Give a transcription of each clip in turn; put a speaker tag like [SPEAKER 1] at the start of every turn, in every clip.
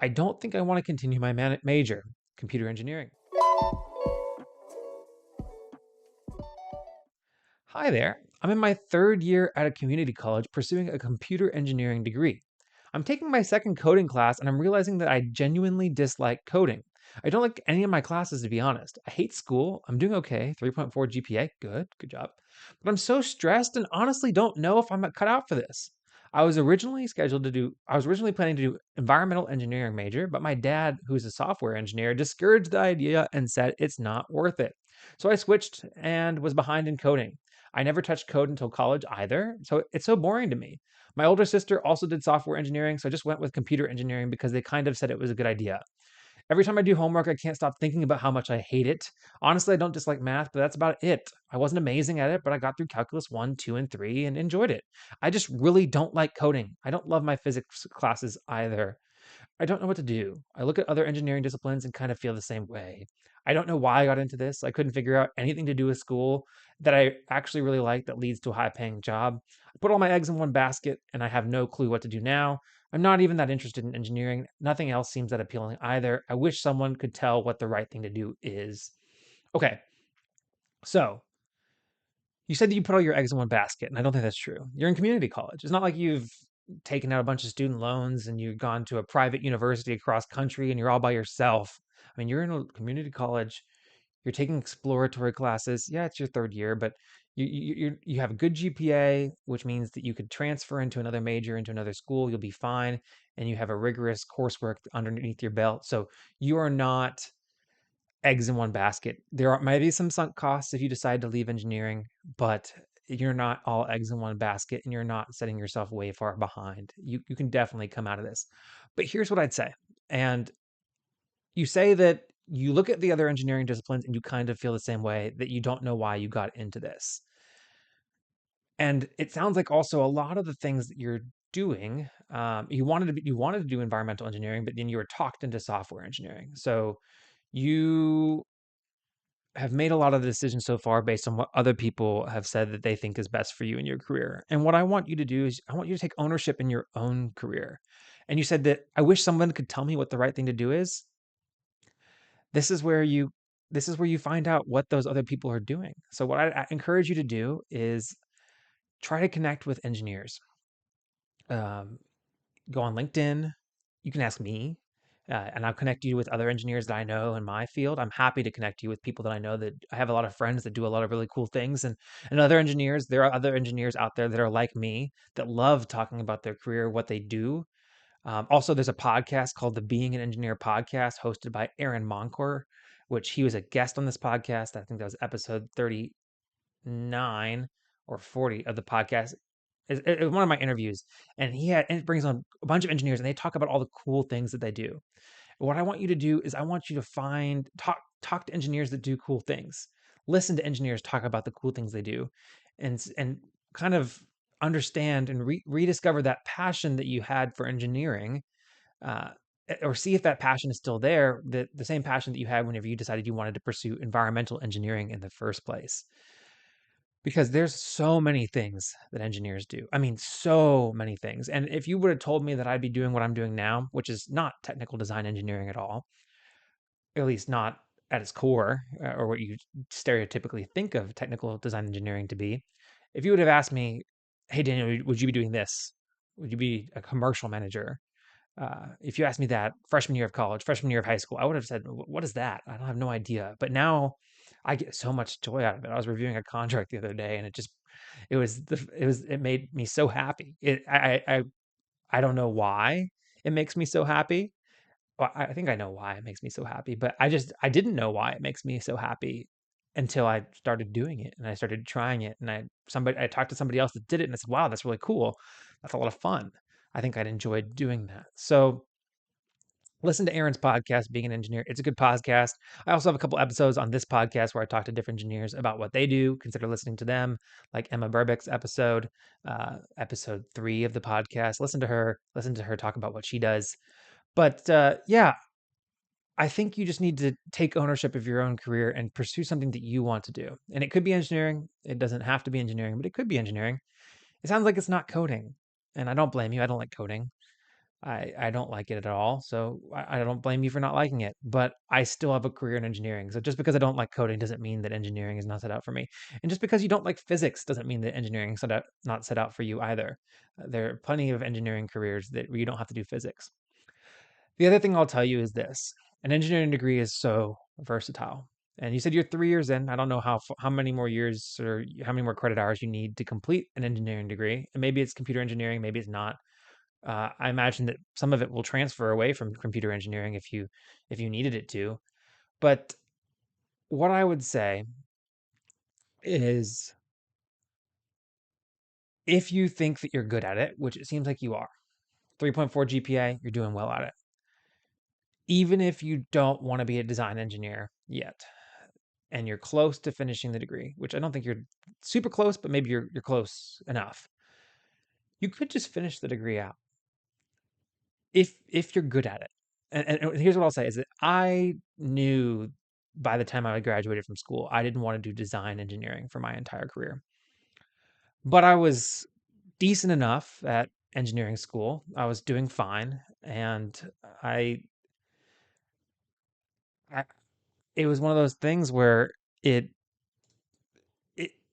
[SPEAKER 1] I don't think I want to continue my major, computer engineering. Hi there. I'm in my third year at a community college pursuing a computer engineering degree. I'm taking my second coding class and I'm realizing that I genuinely dislike coding. I don't like any of my classes, to be honest. I hate school. I'm doing okay, 3.4 GPA. Good job. But I'm so stressed and honestly don't know if I'm cut out for this. I was originally planning to do environmental engineering major, but my dad, who's a software engineer, discouraged the idea and said it's not worth it. So I switched and was behind in coding. I never touched code until college either, so it's so boring to me. My older sister also did software engineering, so I just went with computer engineering because they kind of said it was a good idea. Every time I do homework, I can't stop thinking about how much I hate it. Honestly, I don't dislike math, but that's about it. I wasn't amazing at it, but I got through calculus 1, 2, and 3 and enjoyed it. I just really don't like coding. I don't love my physics classes either. I don't know what to do. I look at other engineering disciplines and kind of feel the same way. I don't know why I got into this. I couldn't figure out anything to do with school that I actually really like that leads to a high paying job. I put all my eggs in one basket and I have no clue what to do now. I'm not even that interested in engineering. Nothing else seems that appealing either. I wish someone could tell what the right thing to do is. Okay, so you said that you put all your eggs in one basket, and I don't think that's true. You're in community college. It's not like you've taken out a bunch of student loans and you've gone to a private university across country and you're all by yourself. I mean, you're in a community college. You're taking exploratory classes. Yeah, it's your third year, but you have a good GPA, which means that you could transfer into another major, into another school. You'll be fine, and you have a rigorous coursework underneath your belt. So you are not eggs in one basket. There might be some sunk costs if you decide to leave engineering, but you're not all eggs in one basket and you're not setting yourself way far behind. You can definitely come out of this. But here's what I'd say. And you say that you look at the other engineering disciplines and you kind of feel the same way, that you don't know why you got into this. And it sounds like also a lot of the things that you're doing, you wanted to do environmental engineering, but then you were talked into software engineering. So you have made a lot of the decisions so far based on what other people have said that they think is best for you in your career. And what I want you to do is I want you to take ownership in your own career. And you said that I wish someone could tell me what the right thing to do is. This is where you this is where you find out what those other people are doing. So what I encourage you to do is try to connect with engineers. Um, Go on LinkedIn. You can ask me, and I'll connect you with other engineers that I know in my field. I'm happy to connect you with people that I know that I have a lot of friends that do a lot of really cool things, and other engineers. There are other engineers out there that are like me that love talking about their career, what they do. Also, there's a podcast called the Being an Engineer podcast, hosted by Aaron Moncor, which he was a guest on this podcast. I think that was episode 39 or 40 of the podcast. It was one of my interviews, and it brings on a bunch of engineers, and they talk about all the cool things that they do. What I want you to do is I want you to talk to engineers that do cool things. Listen to engineers talk about the cool things they do, and kind of understand and rediscover that passion that you had for engineering, uh, or see if that passion is still there, the same passion that you had whenever you decided you wanted to pursue environmental engineering in the first place. Because there's so many things that engineers do. I mean, so many things. And if you would have told me that I'd be doing what I'm doing now, which is not technical design engineering at all, at least not at its core, or what you stereotypically think of technical design engineering to be, if you would have asked me, "Hey, Daniel, would you be doing this? Would you be a commercial manager?" If you asked me that freshman year of college, freshman year of high school, I would have said, "What is that? I don't have no idea." But now I get so much joy out of it. I was reviewing a contract the other day, and it made me so happy. I don't know why it makes me so happy. Well, I think I know why it makes me so happy, but I didn't know why it makes me so happy until I started doing it and I started trying it, and I talked to somebody else that did it, and I said, "Wow, that's really cool. That's a lot of fun." I think I'd enjoy doing that. So listen to Aaron's podcast, Being an Engineer. It's a good podcast. I also have a couple episodes on this podcast where I talk to different engineers about what they do. Consider listening to them, like Emma Burbick's episode 3 of the podcast. Listen to her talk about what she does. But yeah, I think you just need to take ownership of your own career and pursue something that you want to do. And it could be engineering. It doesn't have to be engineering, but it could be engineering. It sounds like it's not coding. And I don't blame you. I don't like coding. I don't like it at all. So I don't blame you for not liking it, but I still have a career in engineering. So just because I don't like coding doesn't mean that engineering is not set out for me. And just because you don't like physics doesn't mean that engineering is not set out for you either. There are plenty of engineering careers that where you don't have to do physics. The other thing I'll tell you is this: an engineering degree is so versatile. And you said you're 3 years in. I don't know how many more years or how many more credit hours you need to complete an engineering degree. And maybe it's computer engineering, maybe it's not. I imagine that some of it will transfer away from computer engineering if you needed it to. But what I would say is if you think that you're good at it, which it seems like you are, 3.4 GPA, you're doing well at it. Even if you don't want to be a design engineer yet, and you're close to finishing the degree, which I don't think you're super close, but maybe you're close enough. You could just finish the degree out if you're good at it. And here's what I'll say is that I knew by the time I graduated from school, I didn't want to do design engineering for my entire career. But I was decent enough at engineering school. I was doing fine, and I, I it was one of those things where it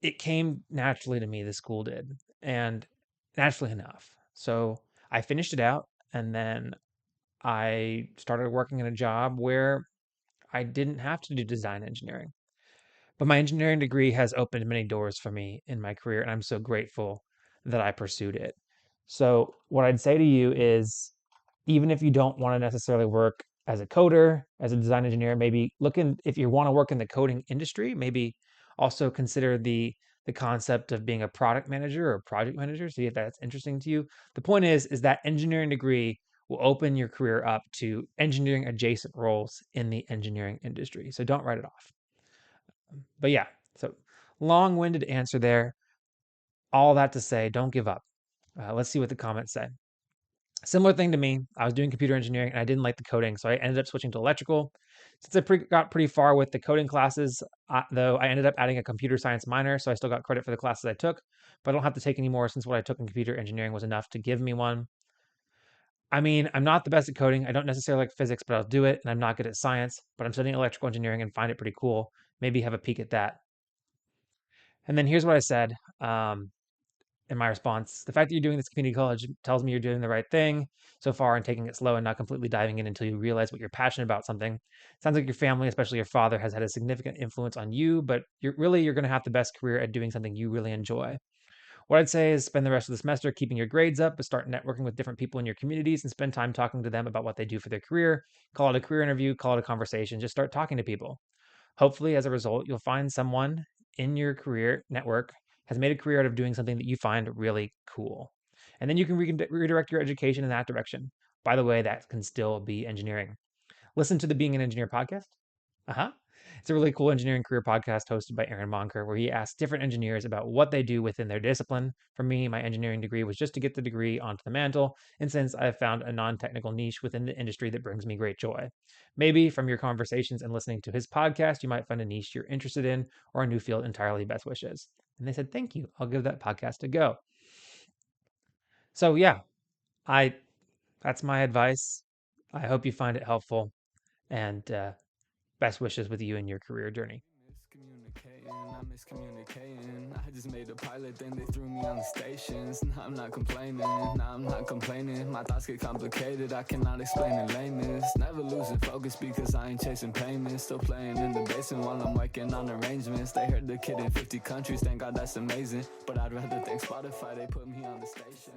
[SPEAKER 1] it came naturally to me, the school did, and naturally enough. So I finished it out, and then I started working in a job where I didn't have to do design engineering. But my engineering degree has opened many doors for me in my career, and I'm so grateful that I pursued it. So, what I'd say to you is even if you don't want to necessarily work as a coder, as a design engineer, maybe if you want to work in the coding industry, maybe also consider the concept of being a product manager or project manager, see if that's interesting to you. The point is that engineering degree will open your career up to engineering adjacent roles in the engineering industry. So don't write it off. But yeah, so long-winded answer there. All that to say, don't give up. Let's see what the comments say. Similar thing to me. I was doing computer engineering and I didn't like the coding, so I ended up switching to electrical. Since got pretty far with the coding classes, though, I ended up adding a computer science minor, so I still got credit for the classes I took, but I don't have to take any more since what I took in computer engineering was enough to give me one. I mean, I'm not the best at coding. I don't necessarily like physics, but I'll do it. And I'm not good at science, but I'm studying electrical engineering and find it pretty cool. Maybe have a peek at that. And then here's what I said in my response: the fact that you're doing this community college tells me you're doing the right thing so far and taking it slow and not completely diving in until you realize what you're passionate about something. Sounds like your family, especially your father, has had a significant influence on you, but you're going to have the best career at doing something you really enjoy. What I'd say is spend the rest of the semester keeping your grades up, but start networking with different people in your communities and spend time talking to them about what they do for their career. Call it a career interview, call it a conversation, just start talking to people. Hopefully, as a result, you'll find someone in your career network has made a career out of doing something that you find really cool. And then you can redirect your education in that direction. By the way, that can still be engineering. Listen to the Being an Engineer podcast. Uh-huh. It's a really cool engineering career podcast hosted by Aaron Monker, where he asks different engineers about what they do within their discipline. For me, my engineering degree was just to get the degree onto the mantle, and since I've found a non-technical niche within the industry that brings me great joy. Maybe from your conversations and listening to his podcast, you might find a niche you're interested in or a new field entirely. Best wishes. And they said, thank you. I'll give that podcast a go. So yeah, I that's my advice. I hope you find it helpful, and best wishes with you in your career journey.
[SPEAKER 2] Miscommunicating. I just made a pilot, then they threw me on the stations. Now I'm not complaining, now I'm not complaining. My thoughts get complicated, I cannot explain in lameness. Never losing focus because I ain't chasing payments. Still playing in the basement while I'm working on arrangements. They heard the kid in 50 countries, thank God that's amazing. But I'd rather thank Spotify, they put me on the station.